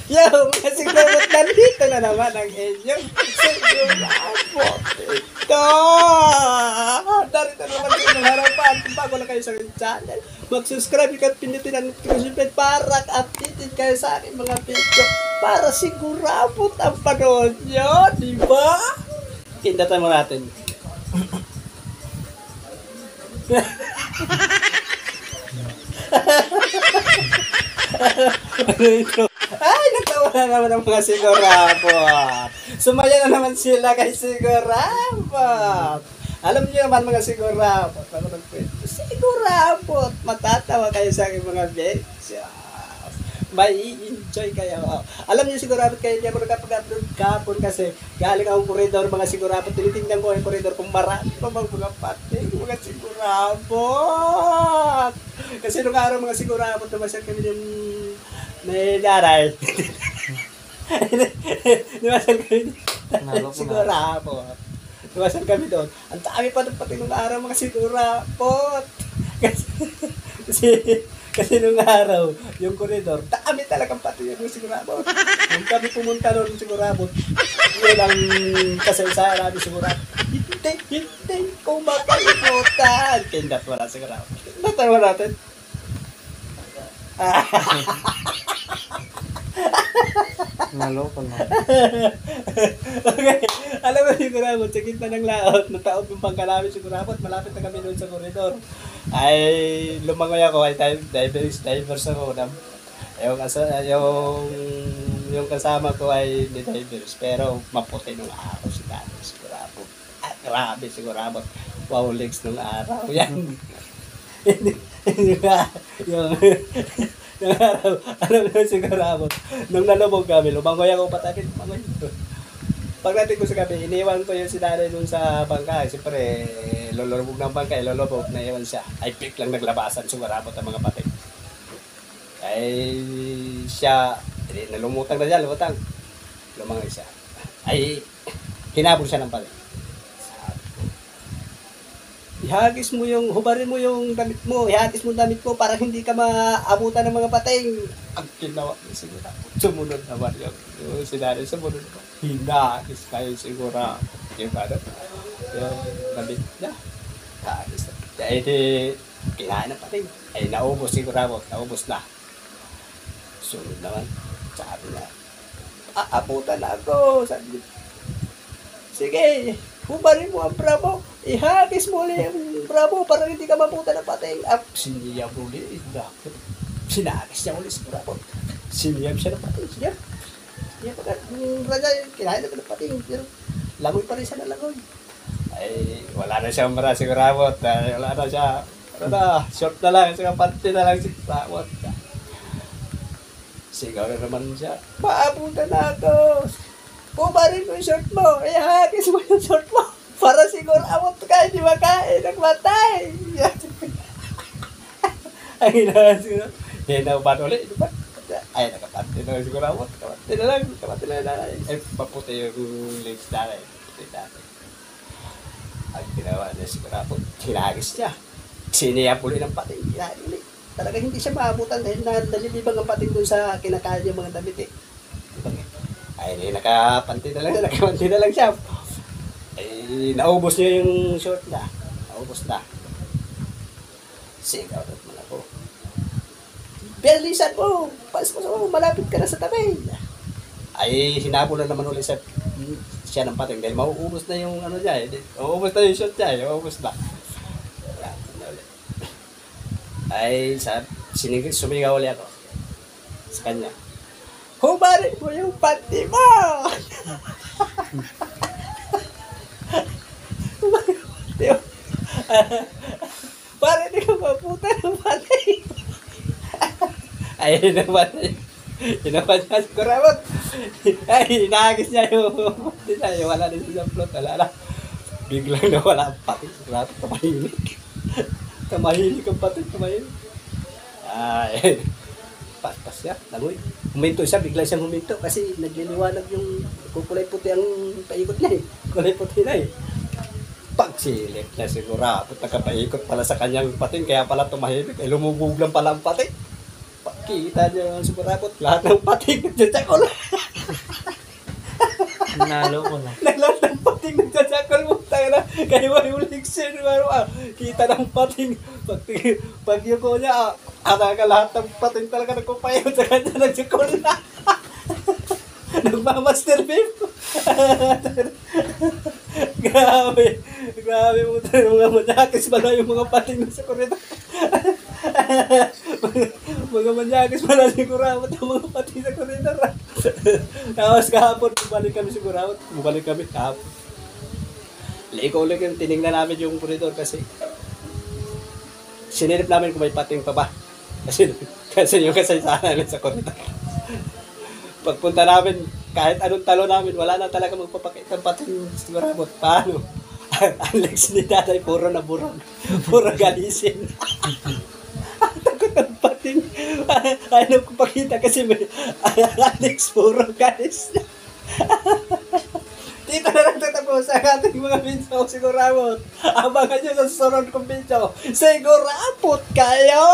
Yo, mga sigurabot, nandito na naman ang inyong sigurabot. Ito! Narito naman sa inyong harapan. Kung bago lang kayo sa aking channel, mag-subscribe at pindutin ang notification bell para updated kayo sa aking mga video para sigurabot ang panood nyo, di ba? Kindatan mo natin. Ay, natawa na naman ang mga sigurabot. Sumaya na naman sila kay sigurabot. Alam niyo naman mga sigurabot, sigurabot, matatawa kayo sa aking mga videos. May enjoy kayo. Alam niyo sigurabot kayo, hindi ako nakapag-upload kapon kasi galing akong koridor mga sigurabot. Tinitingnan ko ang koridor kung marami pa mga pating, mga sigurabot. Kasi nung araw mga sigurabot, namasal kami din may daray. Namasal kami din sigurabot. Namasal kami doon. Ang dami pa doon pati nung araw mga sigurabot. Kasi nung araw, yung koridor, dami talagang pati yung sigurabot. Nung kami pumunta doon sigurabot, yun ang kasaysayan namin sigurabot. Hindi ko makalimutan. Tindat wala sigurabot. Natawa natin. Naloko na. Okay. Alam mo sigurabot, sa gitna ng laot, nataob yung pangka namin sigurabot, malapit na kami doon sa koridor. Ay, lumangoy ako, ay divers ako. Yung kasama ko ay di divers, pero maputi nung araw si Dano sigurabot. At grabe sigurabot. Wow, legs nung araw. Yan. yung araw, alam mo sigurabot. Nung nalubog kami, lumangoy ako patapit, lumangoy. Pagdating ko sa gabi, iniwan ko yung si Nanay dun sa bangka. Siyempre, lulubog ng bangka, lulubog, naiwan siya. Ay, pick lang naglabasan, sigurabot ang mga pating. Ay, siya, nalumutang na siya, lumutang. Lumangoy siya. Ay, hinabol siya ng pating. Ihagis mo yung, hubarin mo yung damit mo, ihagis mo yung damit mo para hindi ka maabutan ng mga pating. Ang ginawa niya siguro, sumunod naman yung sinari, sumunod ko. Hinagis kayo siguro. Yung ano, yung damit niya, hagis na. Ay di, kinain ng pating. Ay naubos siguro ako, naubos na. Sunod naman, sabi niya, aabutan na ako. Sabi niya, sige, hubarin mo ang bravo. Ihagis mo ulit ang bravo para hindi ka mabuta ng pating. Siniyab ulit. Sinagis niya ulit sa bravo. Siniyab siya ng pating. Siniyab. Kinain na ng pating. Langoy pa rin siya na langoy. Ay, wala na siyang mara si bravo. Wala na siya. Ano na, short na lang. Saka panty na lang si bravo. Sigaw na naman siya. Maabutan na ako. Pumarin mo yung short mo. Ihagis mo yung short mo. Para siguro amot ka, hindi makain, nagmatay. Ang ginawa siguro. Hinapan ulit, di ba? Ay, nakapante na siguro amot. Kapante na lang. Ay, paputi yung legs dati. Ang ginawa niya siguro amot. Hinagis niya. Siniyap ulit ng pating. Talagang hindi siya maabutan dahil nalilibang ang pating doon sa kinakain niya mga damit eh. Ay, nakapante na lang siya. Ay, naubos niya yung short na. Naubos na. Sigaw naman ako. Berlisan mo! Pas mo, malapit ka na sa tabi. Ay, hinabol na naman ulit siya ng pating dahil mauubos na yung ano niya. Mauubos na yung short niya. Mauubos na. Ay, sumigaw ulit ako sa kanya. Hubarin mo yung panty mo! Para di ka maputa ng panty. Ay, hinapan niya sigurabot. Ay, hinagis niya yung panty niya. Wala na siya plot. Wala na. Biglang nawala ang panty. Sigurabot, kamahilig ang panty. Kamahilig. Ay, pas siya, langoy. Huminto siya, bigla siyang huminto kasi nagliliwanag yung kulay puti ang paikot niya eh. Kulay puti na eh. Pagsilip na siguro, nagkapaikot pala sa kanyang pating, kaya pala tumahimik, lumubog lang pala ang pating. Kita niyo ang sumarabot. Lahat ng pating nagtsatskol. Nalo ko na. Lahat ng pating nagtsatskol mo. Tayo na. Kaya may uling sin. Kita ng pating. Pag yung ko niya, ka lahat ng pating talaga nagkupayaw sa kanya. Nagtsakol na. Nagmamaster babe. Grabe. Grabe mo tayo mga manyakis pala yung mga pating na sa koreta. Mga manyakis pala sigurawat ang mga pating sa koreta. Tapos kahapon, bumalik kami sigurawat. Bumalik kami kahapon. Ikaw-ulit yung tinignan namin yung koridor kasi sinilip namin kung may pating pa ba. Kasi yung kasaysahan namin sa koridor. Pagpunta namin, kahit anong talo namin, wala na talaga magpapakita ng pating sigurabot. Paano? Ang legs ni tatay, puro na burog. Puro galisin. Takot ang pating. Ayaw ko pakita kasi may legs puro galis. Dito na lang tatapos ang ating mga video sigurabot. Abangan nyo sa susunod kong video. Sigurabot kayo!